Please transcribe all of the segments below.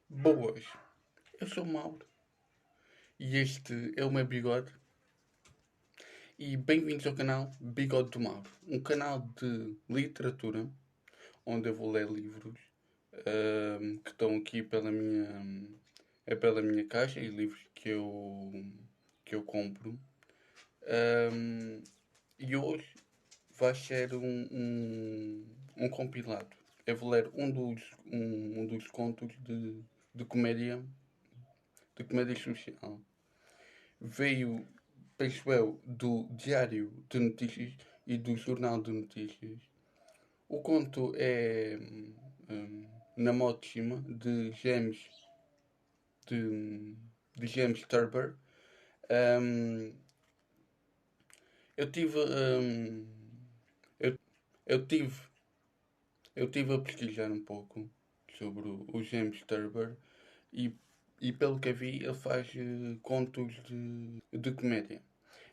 Boas, eu sou o Mauro e este é o meu bigode. E bem-vindos ao canal Bigode do Mauro, um canal de literatura onde eu vou ler livros que estão aqui pela minha caixa e livros que eu compro. Ahm, e hoje vai ser um compilado. Eu vou ler um dos contos de comédia, de comédia social. Veio, penso eu, do Diário de Notícias e do Jornal de Notícias. O conto é Na Moto de Cima, de James Thurber. Um, eu tive. Eu, eu tive. Eu tive a pesquisar um pouco sobre o James Thurber e, e pelo que eu vi ele faz contos de comédia.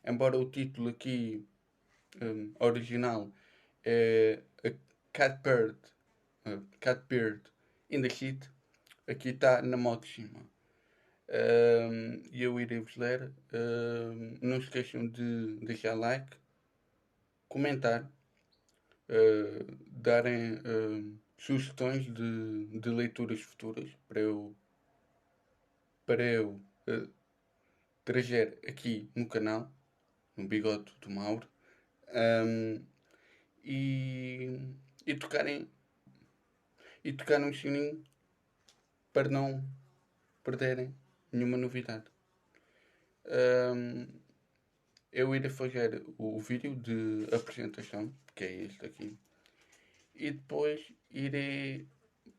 Embora o título aqui original é A Catbird, Catbird in the Heat, aqui está Na Moto de Cima. E eu irei-vos ler. Não se esqueçam de deixar like, comentar, darem sugestões de leituras futuras para eu uh, trazer aqui no canal, no Bigode do Mauro, um, e, e tocarem e tocar no sininho para não perderem nenhuma novidade. Um, eu irei fazer o vídeo de apresentação, que é este aqui, e depois irei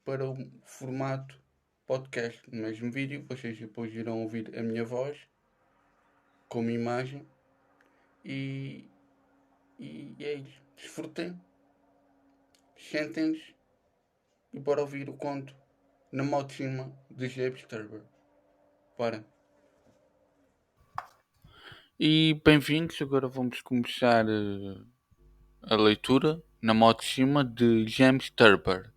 para o formato podcast no mesmo vídeo. Vocês depois irão ouvir a minha voz como imagem e, e é isso. Desfrutem, sentem-se e bora ouvir o conto Na Moto de Cima de James Thurber. Bora! E bem-vindos, agora vamos começar a leitura Na Moto de Cima de James Thurber.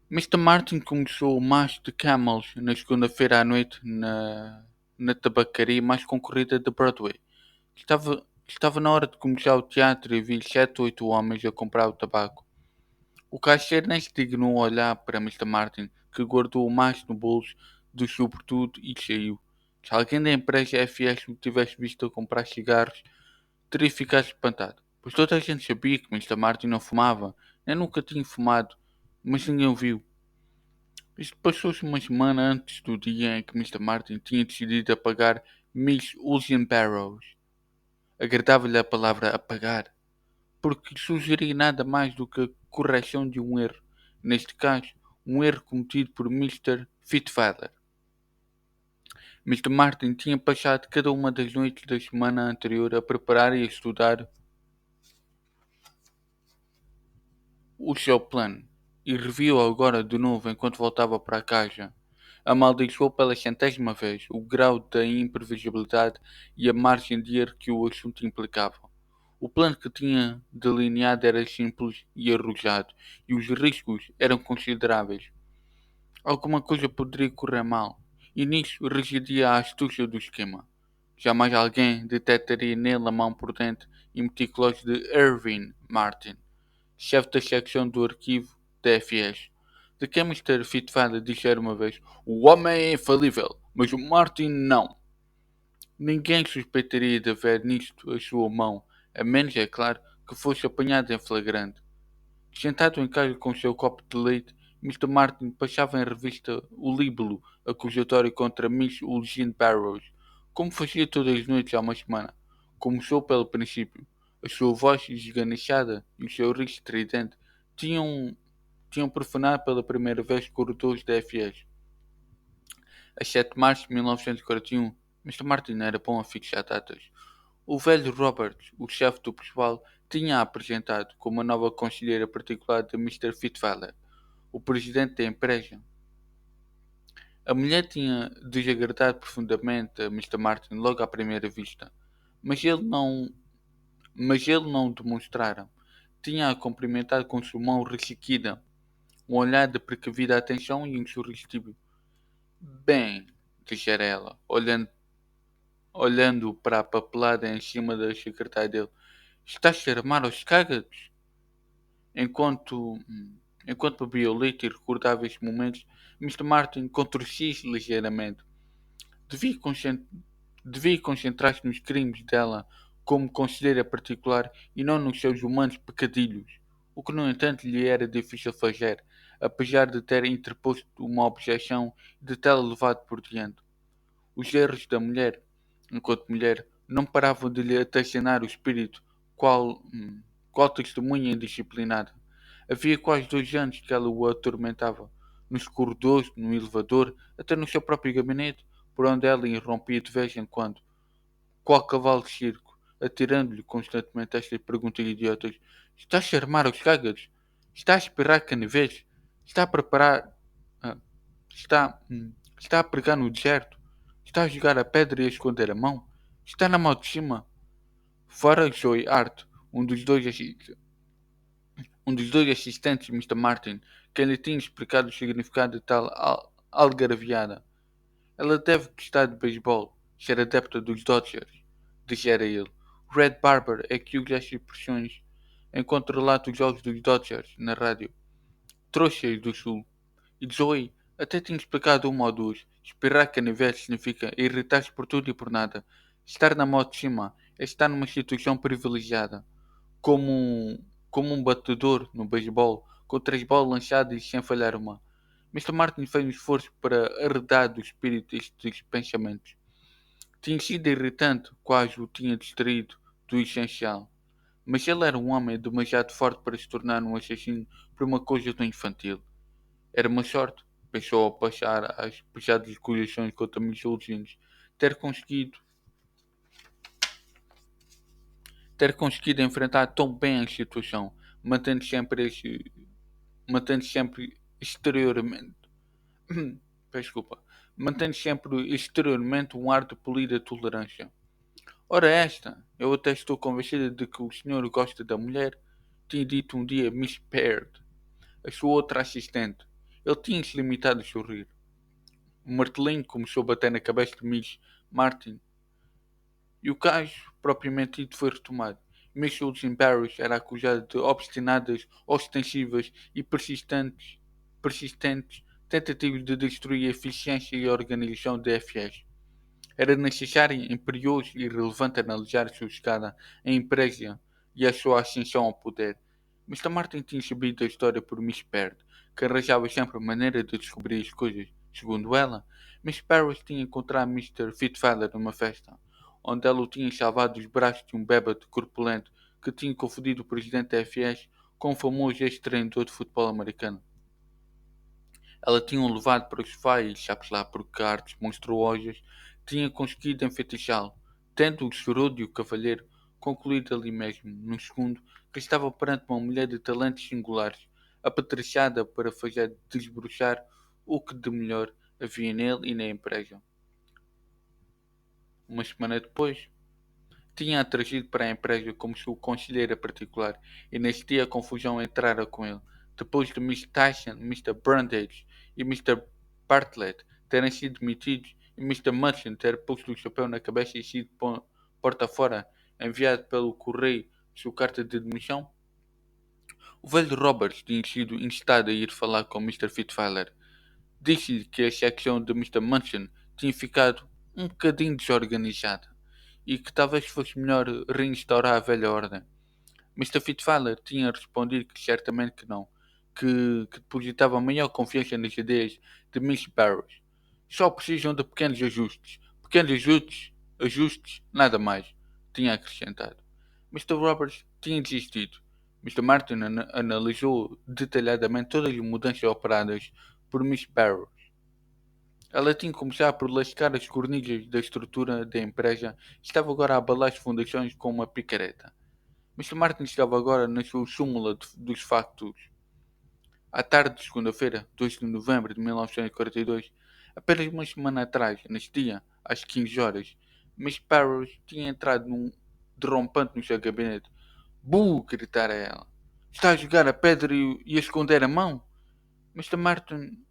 Mr. Martin começou o Macho de Camels na segunda-feira à noite na tabacaria mais concorrida de Broadway. Estava na hora de começar o teatro e vi 7 ou 8 homens a comprar o tabaco. O caixeiro nem se dignou a olhar para Mr. Martin, que guardou o maço no bolso do sobretudo e saiu. Se alguém da empresa FS o tivesse visto a comprar cigarros, teria ficado espantado, pois toda a gente sabia que Mr. Martin não fumava, nem nunca tinha fumado, mas ninguém o viu. Isto passou-se uma semana antes do dia em que Mr. Martin tinha decidido apagar Miss Usian Barrows. Agradava-lhe a palavra apagar, porque sugeria nada mais do que a correção de um erro, neste caso, um erro cometido por Mr. Fitfather. Mr. Martin tinha passado cada uma das noites da semana anterior a preparar e a estudar o seu plano, e reviu-o agora de novo enquanto voltava para casa. Amaldiçoou pela centésima vez o grau da imprevisibilidade e a margem de erro que o assunto implicava. O plano que tinha delineado era simples e arrojado, e os riscos eram consideráveis. Alguma coisa poderia correr mal, e nisso residia a astúcia do esquema. Jamais alguém detectaria nele a mão prudente e meticulosa de Irving Martin, chefe da secção do arquivo da FS, de quem Mr. Fitfather dissera uma vez: "O homem é infalível, mas o Martin não." Ninguém suspeitaria de haver nisto a sua mão, a menos, é claro, que fosse apanhado em flagrante. Sentado em casa com o seu copo de leite, Mr. Martin passava em revista o libelo acusatório contra Miss Eugene Barrows, como fazia todas as noites há uma semana. Começou pelo princípio. A sua voz esganiçada e o seu riso estridente tinham profanado pela primeira vez os corredores da FS. A 7 de março de 1941, Mr. Martin era bom a fixar datas. O velho Roberts, o chefe do pessoal, tinha apresentado como a nova conselheira particular de Mr. Fitfather, o presidente da empresa. A mulher tinha desagradado profundamente a Mr. Martin logo à primeira vista, mas ele não o demonstrara. Tinha-a cumprimentado com sua mão ressequida, um olhar de precavida atenção e um sorriso tímido. Bem, dissera ela, olhando para a papelada em cima da secretária dele. Estás a armar aos cágados? Enquanto, enquanto bebia o leite e recordava estes momentos, Mr. Martin contorcia-se ligeiramente. Devia, devia concentrar-se nos crimes dela como conselheira particular e não nos seus humanos pecadilhos, o que no entanto lhe era difícil fazer, apesar de ter interposto uma objeção e de tê-la levado por diante. Os erros da mulher, enquanto mulher, não paravam de lhe atazanar o espírito, qual, qual testemunha indisciplinada. Havia quase 2 anos que ela o atormentava, nos corredores, no elevador, até no seu próprio gabinete, por onde ela irrompia de vez em quando, qual cavalo de circo, atirando-lhe constantemente estas perguntas idiotas. Estás a armar os cágados? Está a esperar canivês? Está a preparar... ah, está... está a pregar no deserto? Está a jogar a pedra e a esconder a mão? Está na mão de cima? Fora Joy Art, um dos dois assistentes de Mr. Martin, quem lhe tinha explicado o significado de tal algarviada. Ela deve gostar de beisebol, ser adepta dos Dodgers, dissera ele. Red Barber é que usa as expressões enquanto relata os jogos dos Dodgers na rádio. Trouxe-as do sul. E Zoe até tinha explicado uma ou duas. Esperar canivete significa irritar-se por tudo e por nada. Estar na moto de cima é estar numa situação privilegiada. Como um batedor no beisebol, com 3 bolas lançadas e sem falhar uma. Mr. Martin fez um esforço para arredar do espírito estes pensamentos. Tinha sido irritante, quase o tinha distraído do essencial. Mas ele era um homem demasiado forte para se tornar um assassino por uma coisa tão infantil. Era uma sorte, pensou ao passar as pesadas coleções contra Michelzinhos, ter conseguido ter conseguido enfrentar tão bem a situação, mantendo sempre exteriormente, peço desculpa, mantendo sempre exteriormente um ar de polida tolerância. Ora eu até estou convencida de que o senhor gosta da mulher, tinha dito um dia Miss Baird, a sua outra assistente. Ele tinha-se limitado a sorrir. O martelinho começou a bater na cabeça de Miss Martin, e o caso propriamente dito foi retomado. Miss Susan Barris era acusada de obstinadas, ostensivas e persistentes tentativas de destruir a eficiência e a organização da FS. Era necessário, imperioso e relevante analisar a sua chegada à empresa e a sua ascensão ao poder. Mr. Martin tinha sabido da história por Miss Baird, que arranjava sempre maneira de descobrir as coisas. Segundo ela, Miss Barris tinha encontrado Mr. Fitfather numa festa, onde ela o tinha salvado dos braços de um bêbado corpulento que tinha confundido o presidente da FS com o famoso ex-treinador de futebol americano. Ela tinha-o levado para o sofá e, sabe lá por que artes monstruosas, tinha conseguido enfeitiçá-lo, tendo o serúdio cavalheiro concluído ali mesmo, num segundo, que estava perante uma mulher de talentos singulares, apetrechada para fazer desbrochar o que de melhor havia nele e na empresa. Uma semana depois, tinha-a trazido para a empresa como sua conselheira particular, e neste dia a confusão entrara com ele. Depois de Miss Tyson, Mr. Brundage e Mr. Bartlett terem sido demitidos e Mr. Munson ter posto o chapéu na cabeça e sido porta fora, enviado pelo correio sua carta de demissão, o velho Roberts tinha sido instado a ir falar com Mr. Fitfeiler. Disse-lhe que a secção de Mr. Munson tinha ficado um bocadinho desorganizada e que talvez fosse melhor reinstaurar a velha ordem. Mr. Fitfeiler tinha respondido que certamente que não, que depositava a maior confiança nas ideias de Miss Barrows. Só precisam de pequenos ajustes. Pequenos ajustes, nada mais, tinha acrescentado. Mr. Roberts tinha desistido. Mr. Martin analisou detalhadamente todas as mudanças operadas por Miss Barrows. Ela tinha começado por lascar as cornilhas da estrutura da empresa e estava agora a abalar as fundações com uma picareta. Mr. Martin estava agora na sua súmula dos factos. À tarde de segunda-feira, 2 de novembro de 1942, apenas uma semana atrás, neste dia, às 15 horas, Miss Barrows tinha entrado derrompante no seu gabinete. Buh! Gritara ela. Está a jogar a pedra e a esconder a mão? Mr. Martin,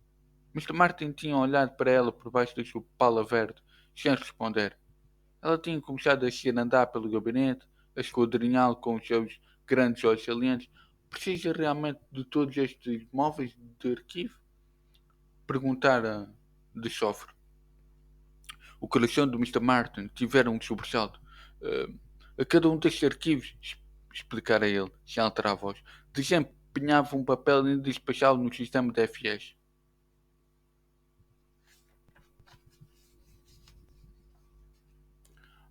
Mr. Martin tinha olhado para ela por baixo da sua pala verde, sem responder. Ela tinha começado a se andar pelo gabinete, a esquadrinhá-lo com os seus grandes olhos salientes. Precisa realmente de todos estes móveis de arquivo? Perguntara de chofre. O coração do Mr. Martin tivera um sobressalto. "Eh, a cada um destes arquivos, explicara ele, sem alterar a voz, desempenhava um papel indispensável no sistema de FS.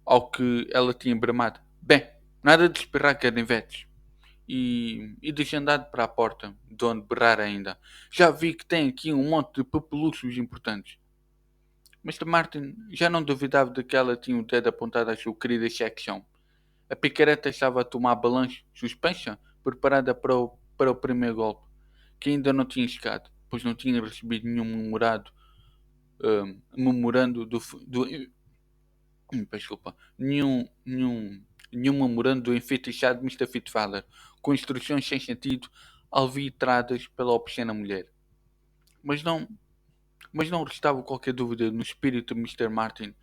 Ao que ela tinha bramado. Bem, nada de esperar canivetes. E desandado para a porta, de onde berrar ainda. Já vi que tem aqui um monte de papeluchos importantes. Mr. Martin já não duvidava de que ela tinha o dedo apontado à sua querida secção. A picareta estava a tomar balanço, suspensa, preparada para o primeiro golpe, que ainda não tinha chegado, pois não tinha recebido nenhum memorando desculpa, nenhum memorando do enfeitiçado Mr. Fitzfather, com instruções sem sentido, alvitradas pela obscena mulher. Mas não, mas não restava qualquer dúvida no espírito de Mr. Martin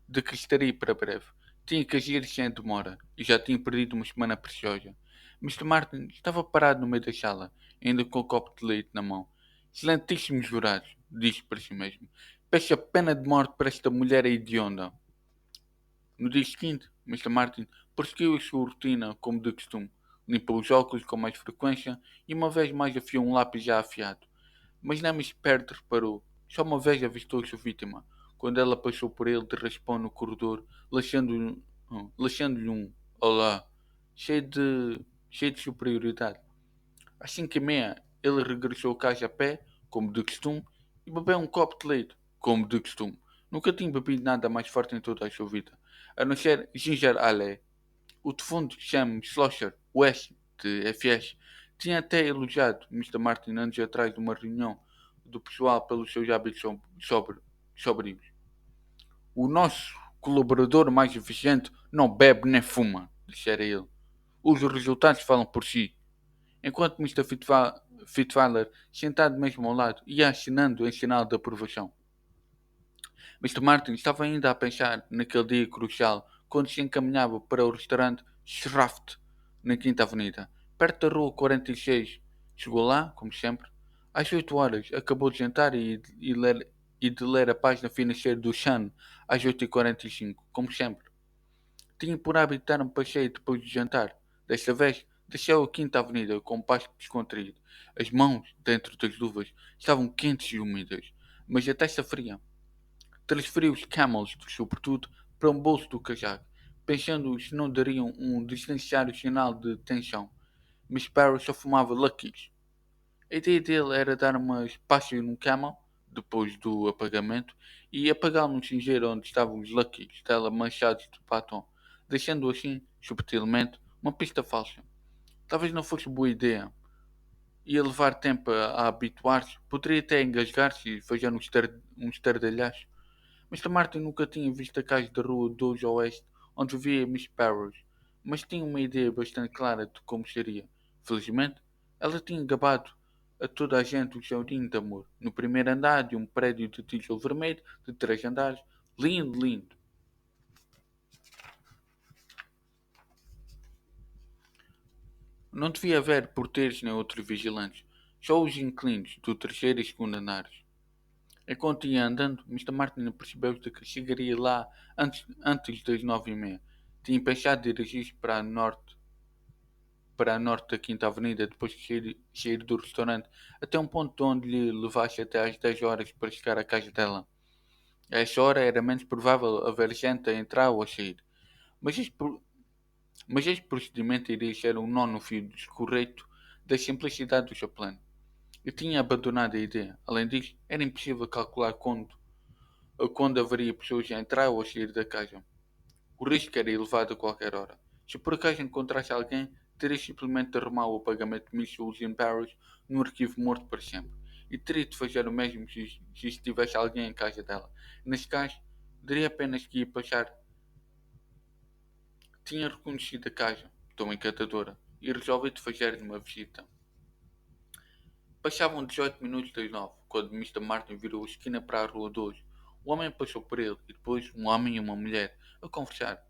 de que estaria para breve. Tinha que agir sem demora, e já tinha perdido uma semana preciosa. Mr. Martin estava parado no meio da sala, ainda com o copo de leite na mão. Excelentíssimos jurados, disse para si mesmo. Peço a pena de morte para esta mulher hedionda. No dia seguinte, Mr. Martin prosseguiu a sua rotina como de costume. Limpou os óculos com mais frequência e uma vez mais afiou um lápis já afiado. Mas nem esperto reparou. Só uma vez avistou sua vítima, quando ela passou por ele de raspão no corredor, lançando-lhe um olá, cheio de superioridade. Às 5h30, ele regressou a casa a pé, como de costume, e bebeu um copo de leite, como de costume. Nunca tinha bebido nada mais forte em toda a sua vida, a não ser ginger ale. O defunto Sam Slosher West, de FS, tinha até elogiado Mr. Martin anos atrás numa reunião do pessoal pelos seus hábitos sobrios. O nosso colaborador mais eficiente não bebe nem fuma, dissera ele. Os resultados falam por si. Enquanto Mr. Fitzwaller, sentado mesmo ao lado, ia assinando em sinal de aprovação. Mr. Martin estava ainda a pensar naquele dia crucial quando se encaminhava para o restaurante Schraft, na Quinta Avenida, perto da Rua 46. Chegou lá, como sempre, às 8 horas, acabou de jantar e de ler a página financeira do Sun às 8h45, como sempre. Tinha por hábito dar um passeio depois de jantar. Desta vez, desceu a Quinta Avenida com um passo descontraído. As mãos, dentro das luvas, estavam quentes e úmidas, mas a testa fria. Transferiu os camels, sobretudo, para um bolso do casaco, pensando se não dariam um desnecessário sinal de tensão. Miss Barrow só fumava Luckies. A ideia dele era dar umas passas num camel, depois do apagamento, e apagá-lo num cinzeiro onde estavam os Luckies dela manchados de batom, deixando assim, subtilmente, uma pista falsa. Talvez não fosse boa ideia. Ia levar tempo a habituar-se, poderia até engasgar-se e fazer um estardalhaço. Mr. Martin nunca tinha visto a casa da rua 2 Oeste, onde vivia Miss Barrows, mas tinha uma ideia bastante clara de como seria. Felizmente, ela tinha gabado a toda a gente o jardim de amor, no primeiro andar de um prédio de tijolo vermelho de 3 andares. Lindo, lindo. Não devia haver porteiros nem outros vigilantes, só os inquilinos do terceiro e segundo andares. Enquanto ia andando, Mr. Martin percebeu que chegaria lá antes das 9h30. Tinha pensado dirigir-se para a norte da Quinta Avenida depois de sair do restaurante, até um ponto onde lhe levasse até às 10 horas para chegar à casa dela. A essa hora era menos provável haver gente a entrar ou a sair. Mas este procedimento iria ser um nó no fio correto da simplicidade do seu plano. Eu tinha abandonado a ideia. Além disso, era impossível calcular quando haveria pessoas a entrar ou a sair da casa. O risco era elevado a qualquer hora. Se por acaso encontrasse alguém, teria simplesmente de arrumar o pagamento de Miss Susan Barrows num arquivo morto para sempre. E teria de fazer o mesmo se estivesse alguém em casa dela. Nesse caso, diria apenas que ia passar. Tinha reconhecido a casa, tão encantadora, e resolvi de fazer-lhe uma visita. Passavam 18 minutos das 9, quando Mr. Martin virou a esquina para a rua 2. Um homem passou por ele e depois um homem e uma mulher a conversar.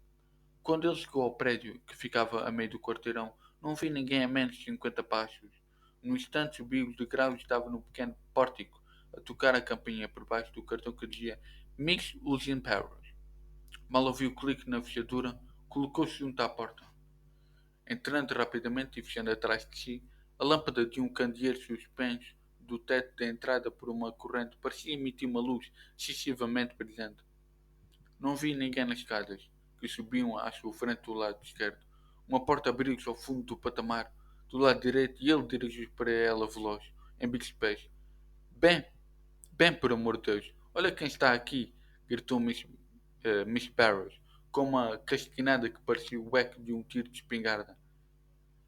Quando ele chegou ao prédio, que ficava a meio do quarteirão, não vi ninguém a menos de 50 passos. No instante subiu os degraus e estava no pequeno pórtico, a tocar a campainha por baixo do cartão que dizia Mix Using Powers. Mal ouviu o clique na fechadura, colocou-se junto à porta. Entrando rapidamente e fechando atrás de si, a lâmpada de um candeeiro suspenso do teto da entrada por uma corrente parecia emitir uma luz excessivamente brilhante. Não vi ninguém nas escadas, que subiam à sua frente do lado esquerdo. Uma porta abriu-se ao fundo do patamar, do lado direito, e ele dirigiu-se para ela veloz, em bicos-pés. Bem, bem, por amor de Deus, olha quem está aqui, gritou Miss Barrows, com uma casquinada que parecia o eco de um tiro de espingarda.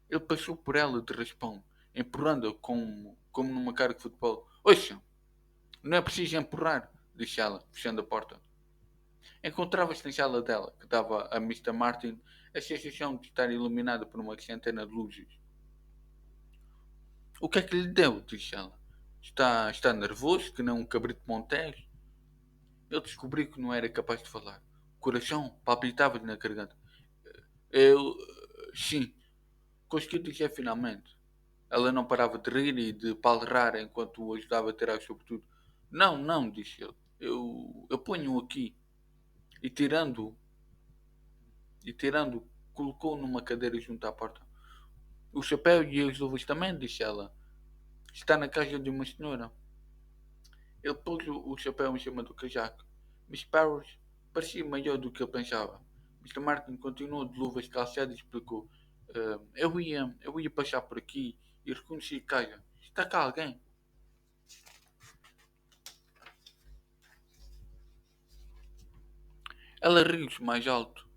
Ele passou por ela de raspão, empurrando-a como numa cara de futebol. Ouça, não é preciso empurrar, disse ela, fechando a porta. Encontrava-se na sala dela, que dava a Mr. Martin a sensação de estar iluminada por uma centena de luzes. O que é que lhe deu? Disse ela. Está nervoso, que não um cabrito montés? Ele descobriu que não era capaz de falar. O coração palpitava-lhe na garganta. Eu. Sim, consegui dizer finalmente. Ela não parava de rir e de palrar enquanto o ajudava a tirar o sobretudo. Não, não, disse ele. Eu ponho-o aqui. E tirando, colocou-o numa cadeira junto à porta. O chapéu e as luvas também, disse ela. Está na casa de uma senhora. Ele pôs o chapéu em cima do casaco. Miss Powers parecia maior do que ele pensava. Mr. Martin continuou de luvas calçadas e explicou. Eu ia passar por aqui e reconheci a casa. Está cá alguém? Ela riu-se mais alto.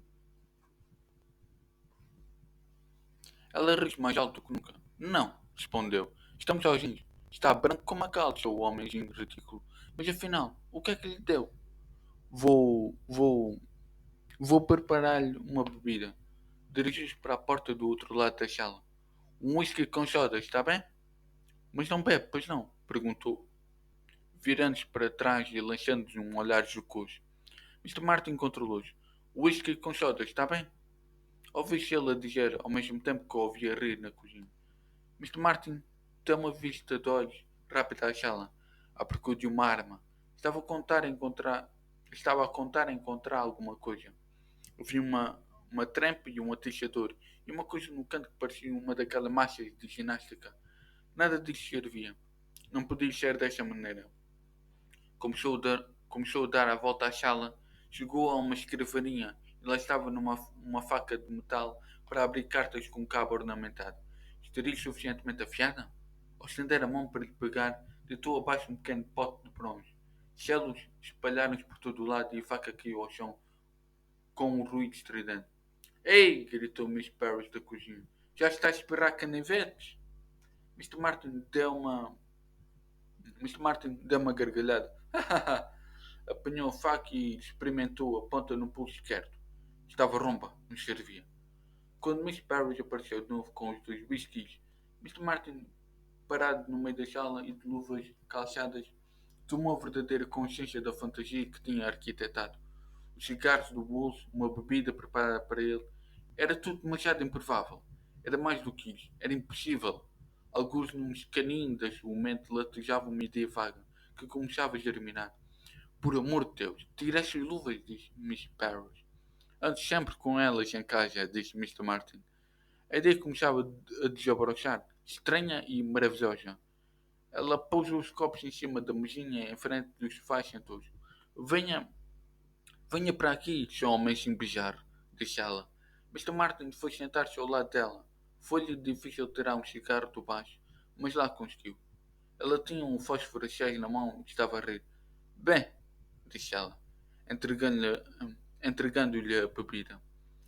Ela riu-se mais alto que nunca. Não, respondeu. Estamos sozinhos. Está branco como a cal, disse o homenzinho ridículo. Mas afinal, o que é que lhe deu? Vou, vou, vou preparar-lhe uma bebida. Dirigiu-se para a porta do outro lado da sala. Um whisky com soda, está bem? Mas não bebe, pois não? Perguntou, virando-se para trás e lançando-lhe um olhar jocoso. Mr. Martin controlou-se. Whisky com soda, está bem? Ouvi-se ele a dizer, ao mesmo tempo que o ouvia rir na cozinha. Mr. Martin deu uma vista de olhos rápida à sala, à procura de uma arma. Estava a contar encontrar alguma coisa. Vi uma trempe e um atiçador, e uma coisa no canto que parecia uma daquelas massas de ginástica. Nada disso servia. Não podia ser dessa maneira. Começou a dar a volta à sala, chegou a uma escrivaninha e lá estava uma faca de metal para abrir cartas com cabo ornamentado. Estaria suficientemente afiada? Ao estender a mão para lhe pegar, deitou abaixo um pequeno pote de bronze. Selos espalharam-se por todo o lado e a faca caiu ao chão com um ruído estridente. Ei! Gritou Miss Parrish da cozinha. Já está a esperar canivetes? Mr. Martin deu uma. Mr. Martin deu uma gargalhada. Apanhou a faca e experimentou a ponta no pulso esquerdo. Estava rompa, não servia. Quando Miss Parrish apareceu de novo com os dois whiskies, Mr. Martin, parado no meio da sala e de luvas calçadas, tomou a verdadeira consciência da fantasia que tinha arquitetado. Os cigarros do bolso, uma bebida preparada para ele. Era tudo demasiado improvável. Era mais do que isso. Era impossível. Alguns num escaninho da sua mente latejava uma ideia vaga, que começava a germinar. Por amor de Deus, tire essas luvas, disse Miss Parrish. Antes sempre com elas em casa, disse Mr. Martin. A ideia começava a desabrochar, estranha e maravilhosa. Ela pôs os copos em cima da mesinha em frente dos sofás e sentou-se. Venha, venha para aqui, seu homem sem beijar, disse ela. Mr. Martin foi sentar-se ao lado dela. Foi-lhe difícil tirar um cigarro do baixo, mas lá conseguiu. Ela tinha um fósforo cheio na mão e estava a rir. Bem, disse ela, entregando-lhe entregando-lhe a bebida.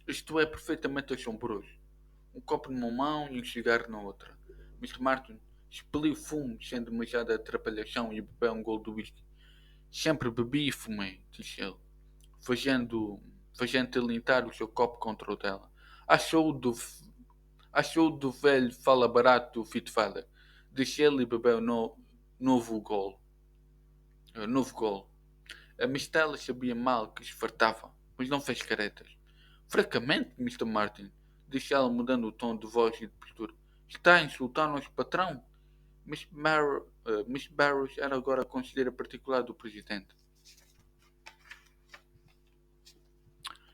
Isto é perfeitamente assombroso. Um copo numa mão e um cigarro na outra. Mr. Martin expeliu fumo sem demasiada atrapalhação e bebeu um gole de whisky. Sempre bebi e fumei, disse ele, fazendo, fazendo tilintar o seu copo contra o dela. Achou do velho fala barato do Fitfather. disse ele e bebeu novo gol. Novo gol. A Mistela sabia mal que esfartava, mas não fez caretas. Francamente, Mr. Martin, disse ela mudando o tom de voz e de postura. Está a insultar nosso patrão? Miss Barrows era agora a conselheira particular do presidente.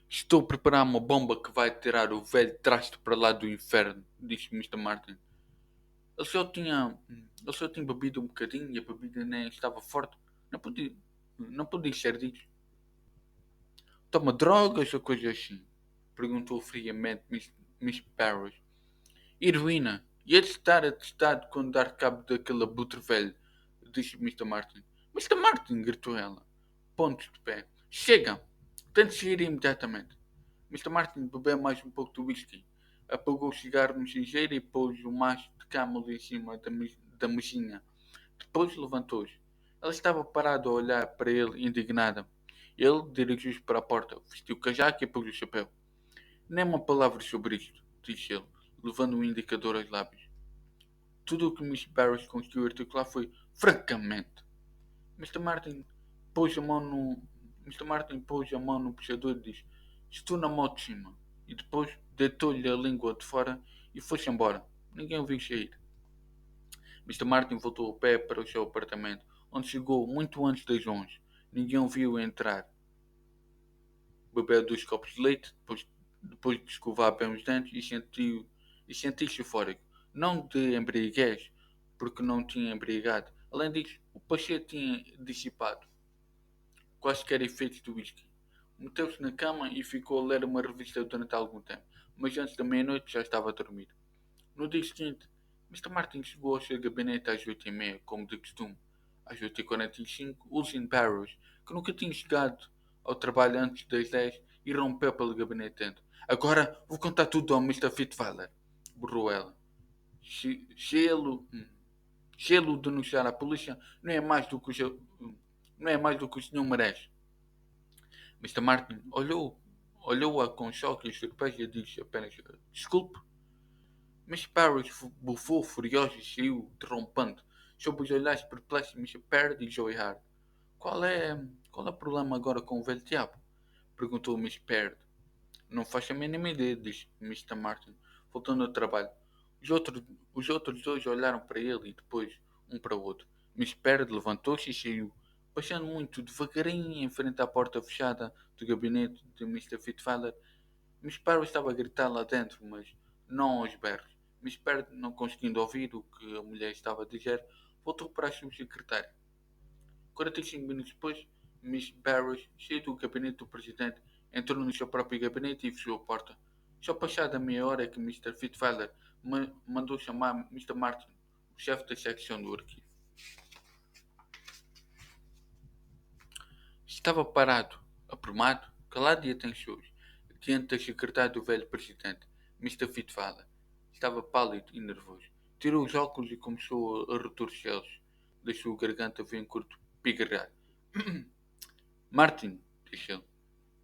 Estou a preparar uma bomba que vai tirar o velho traste para lá do inferno, disse Mr. Martin. Ele só tinha, ele só tinha bebido um bocadinho e a bebida nem estava forte. Não podia ser disso. Toma drogas ou coisa assim? Perguntou friamente Miss Barrows. Heroína. E de estar atestado quando dar cabo daquele abutre velho, disse Mr. Martin. Mr. Martin, gritou ela. Pontos de pé. Chega! Tente sair imediatamente. Mr. Martin bebeu mais um pouco do whisky. Apagou o cigarro no cinzeiro e pôs o maço de camelo em cima da mesinha. Depois levantou-se. Ela estava parada a olhar para ele, indignada. Ele dirigiu-se para a porta, vestiu o casaco e pôs o chapéu. Nem uma palavra sobre isto, disse ele, levando um indicador aos lábios. Tudo o que Miss Barrows conseguiu articular foi francamente. Mr. Martin pôs a mão no. Mr. Martin pôs a mão no puxador e disse: Estou na moto de cima. E depois deitou-lhe a língua de fora e foi-se embora. Ninguém o viu sair. Mr. Martin voltou a pé para o seu apartamento, onde chegou muito antes das 11. Ninguém o viu entrar. Bebeu 2 copos de leite, depois de escovar bem os dentes e sentiu-se eufórico. Não de embriaguez, porque não tinha embriagado. Além disso, o pacheco tinha dissipado quaisquer efeitos do whisky. Meteu-se na cama e ficou a ler uma revista durante algum tempo, mas antes da meia-noite já estava a dormir. No dia seguinte, Mr. Martin chegou ao seu gabinete às 8h30, como de costume. Às 8h45, Ulsin Barrows, que nunca tinha chegado ao trabalho antes das 10, irrompeu pelo gabinete dentro. Agora vou contar tudo ao Mr. Fitzweiler, berrou ela. Se ele o denunciar à polícia, não é mais do que o senhor merece. Mr. Martin olhou-a com choque e surpresa e disse apenas: Desculpe. Miss Parrish bufou furiosa e saiu, derrompendo, sob os olhares perplexos de Mr. Perry e Joey Hart. Qual é o problema agora com o velho diabo? Perguntou Miss Perry. Não faço a mínima ideia, disse Mr. Martin, voltando ao trabalho. Os outros, os outros dois olharam para ele e depois um para o outro. Miss Perry levantou-se e saiu, passando muito devagarinho em frente à porta fechada do gabinete de Mr. Fitzweiler. Miss Perry estava a gritar lá dentro, mas não aos berros. Miss Perry, não conseguindo ouvir o que a mulher estava a dizer, voltou para a subsecretária. 45 minutos depois, Miss Barrows saiu do gabinete do presidente, entrou no seu próprio gabinete e fechou a porta. Só passada meia hora é que Mr. Fitzweiler mandou chamar Mr. Martin, o chefe da secção do arquivo. Estava parado, aprumado, calado e atencioso, diante da secretária do velho presidente, Mr. Fitzweiler. Estava pálido e nervoso. Tirou os óculos e começou a retorcê-los. Da sua garganta veio um curto pigarrear. Martin, disse ele,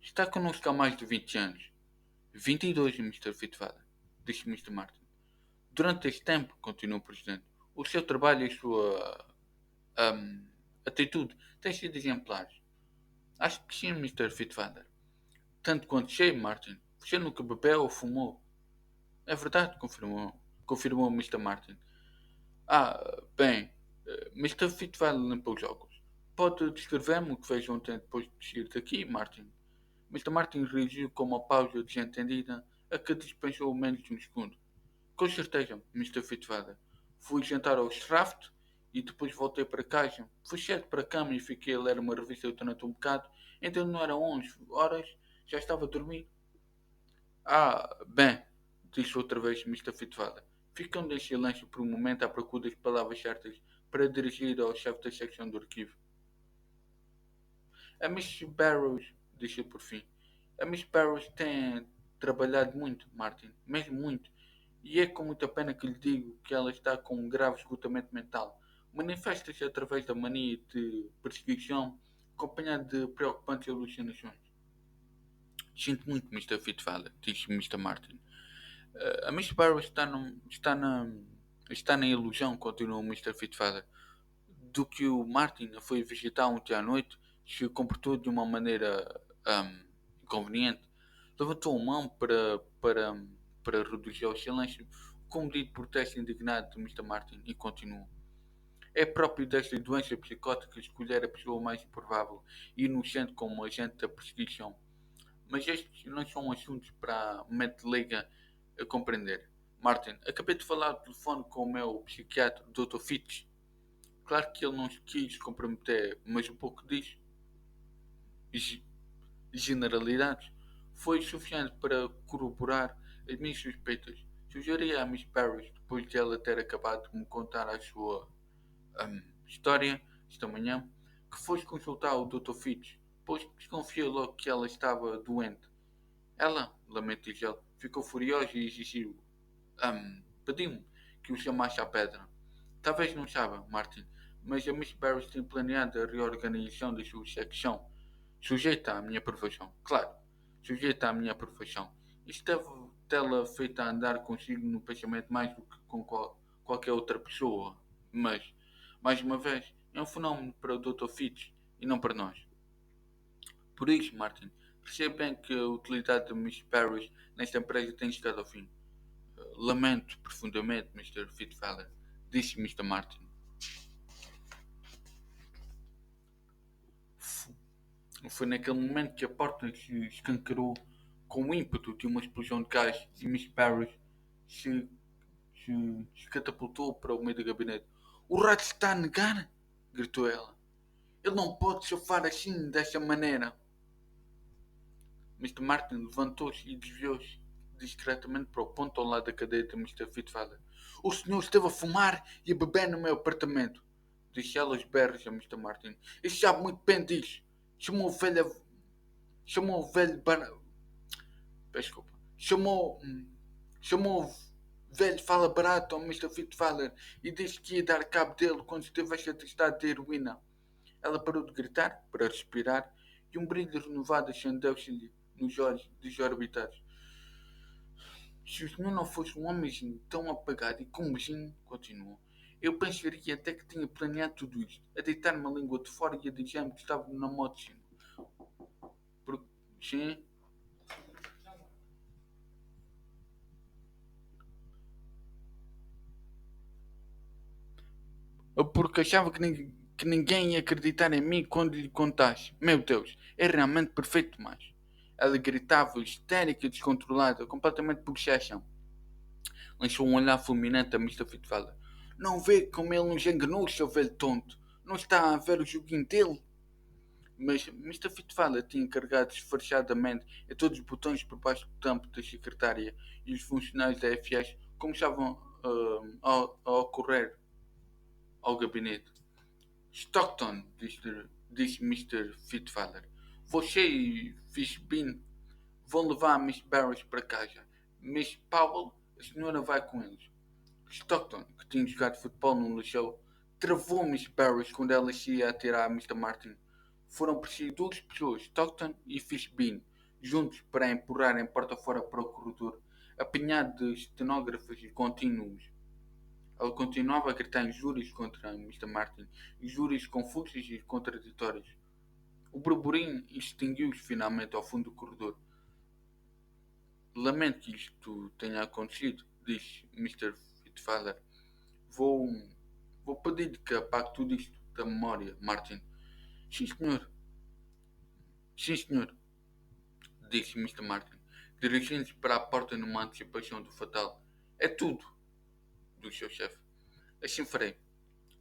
está connosco há mais de 20 anos. 22, Mr. Fitzweiler, disse Mr. Martin. Durante este tempo, continuou o presidente, o seu trabalho e a sua atitude têm sido exemplares. Acho que sim, Mr. Fitzweiler. Tanto quanto sei, Martin, você nunca bebeu ou fumou. É verdade, confirmou Mr. Martin. Bem, Mr. Fitzweiler limpou os óculos. Pode descrever-me o que fez ontem depois de sair daqui, Martin? Mr. Martin reagiu com uma pausa desentendida a que dispensou menos de um segundo. Com certeza, Mr. Fitzweiler. Fui jantar ao Shraft e depois voltei para casa. Fui cedo para a cama e fiquei a ler uma revista durante um bocado. Então não eram 11 horas, já estava a dormir. Bem, disse outra vez Mr. Fitzweiler, ficando em silêncio por um momento à procura das palavras certas para dirigir ao chefe da secção do arquivo. A Miss Barrows, disse por fim. A Miss Barrows tem trabalhado muito, Martin, mesmo muito. E é com muita pena que lhe digo que ela está com um grave esgotamento mental. Manifesta-se através da mania de perseguição, acompanhada de preocupantes alucinações. Sinto muito, Mr. Fitzweiler, disse Mr. Martin. A Miss Barrows está Está na ilusão, continuou Mr. Fitzfather, do que o Martin a foi visitar ontem à noite, se comportou de uma maneira inconveniente. Levantou a mão para reduzir o silêncio, com um medida de protesto indignado de Mr. Martin, e continuou. É próprio desta doença psicótica escolher a pessoa mais improvável e inocente como agente da perseguição. Mas estes não são assuntos para a mente leiga a compreender. Martin, acabei de falar ao telefone com o meu psiquiatra, Dr. Fitch. Claro que ele não se quis comprometer, mas um pouco disso, ge- generalidades, foi suficiente para corroborar as minhas suspeitas. Sugeri a Miss Parrish, depois de ela ter acabado de me contar a sua história esta manhã, que fosse consultar o Dr. Fitch, pois desconfiou logo que ela estava doente. Ela, lamento dizer, ficou furiosa e exigiu, pediu-me que o chamasse à pedra. Talvez não saiba, Martin, mas a Miss Barris tem planeado a reorganização da sua secção, sujeita à minha aprovação. Claro, sujeita à minha aprovação. Isto deve tê-la feito a andar consigo no pensamento mais do que com qualquer outra pessoa. Mas, mais uma vez, é um fenómeno para o Dr. Fitch e não para nós. Por isso, Martin, percebe bem que a utilidade de Miss Parrish nesta empresa tem chegado ao fim. Lamento profundamente, Mr. Fitzfather, disse Mr. Martin. Foi naquele momento que a porta se escancarou com o ímpeto de uma explosão de gás e Miss Parrish se, se catapultou para o meio do gabinete. O rato está a negar? Gritou ela. Ele não pode chafar assim, desta maneira. Mr. Martin levantou-se e desviou-se discretamente para o ponto ao lado da cadeira de Mr. Fitzfather. O senhor esteve a fumar e a beber no meu apartamento, disse ela aos berros a Mr. Martin. Isso sabe muito bem disso. Chamou o velho. Chamou o velho. Desculpa. Chamou o velho fala barato ao Mr. Fitzfather e disse que ia dar cabo dele quando estivesse atestado de heroína. Ela parou de gritar para respirar e um brilho renovado acendeu-se-lhe nos olhos desorbitados. Se o senhor não fosse um homenzinho tão apagado e comozinho, continuou, eu pensaria até que tinha planeado tudo isto, a deitar-me a língua de fora e a dizer-me que estava na moto de cima. Porque, sim, porque achava que ninguém ia acreditar em mim quando lhe contasse. Meu Deus, é realmente perfeito demais. Ela gritava, histérica e descontrolada, completamente por exceção. Lançou um olhar fulminante a Mr. Fitzfather. Não vê como ele nos enganou, seu velho tonto? Não está a ver o joguinho dele? Mas Mr. Fitzfather tinha carregado esforçadamente a todos os botões por baixo do tampo da secretária e os funcionários da FS começavam a ocorrer ao gabinete. Stockton, disse Mr. Fitzfather, você e Fishbean vão levar a Miss Barris para casa. Miss Powell, a senhora vai com eles. Stockton, que tinha jogado futebol no liceu, travou Miss Barris quando ela se ia atirar a Mr. Martin. Foram preciso duas pessoas, Stockton e Fishbean, juntos para a empurrarem porta fora para o corredor, apinhado de estenógrafos e contínuos. Ela continuava a gritar injúrias contra Mr. Martin, injúrias confusas e contraditórias. O burburinho extinguiu-se finalmente ao fundo do corredor. Lamento que isto tenha acontecido, disse Mr. Fitzfather. Vou, vou pedir que apague tudo isto da memória, Martin. Sim, senhor. Sim, senhor, disse Mr. Martin, dirigindo-se para a porta numa antecipação do fatal. É tudo, do seu chefe. Assim farei.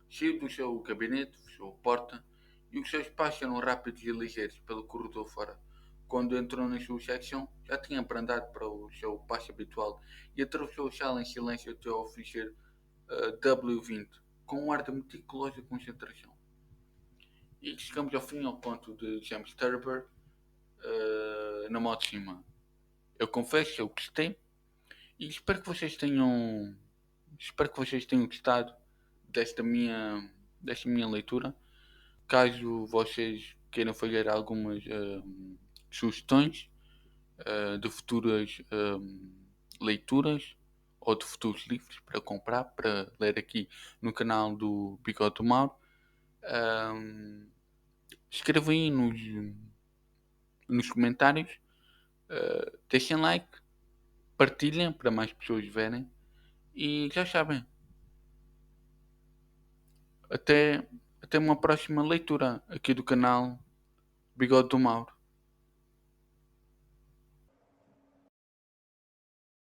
Saiu do seu gabinete, fechou a porta e os seus passos eram rápidos e ligeiros pelo corredor fora. Quando entrou na sua secção, já tinha brandado para o seu passo habitual e atravessou a sala em silêncio até ao oferecer W20, com um ar de meticulosa concentração. E chegamos ao fim ao conto de James Thurber na moto de cima. Eu confesso que eu gostei e espero que vocês tenham gostado desta minha leitura. Caso vocês queiram fazer algumas sugestões de futuras leituras ou de futuros livros para comprar, para ler aqui no canal do Bigode do Mauro. Escrevam aí nos comentários, deixem like, partilhem para mais pessoas verem e já sabem, até uma próxima leitura aqui do canal Bigode do Mauro.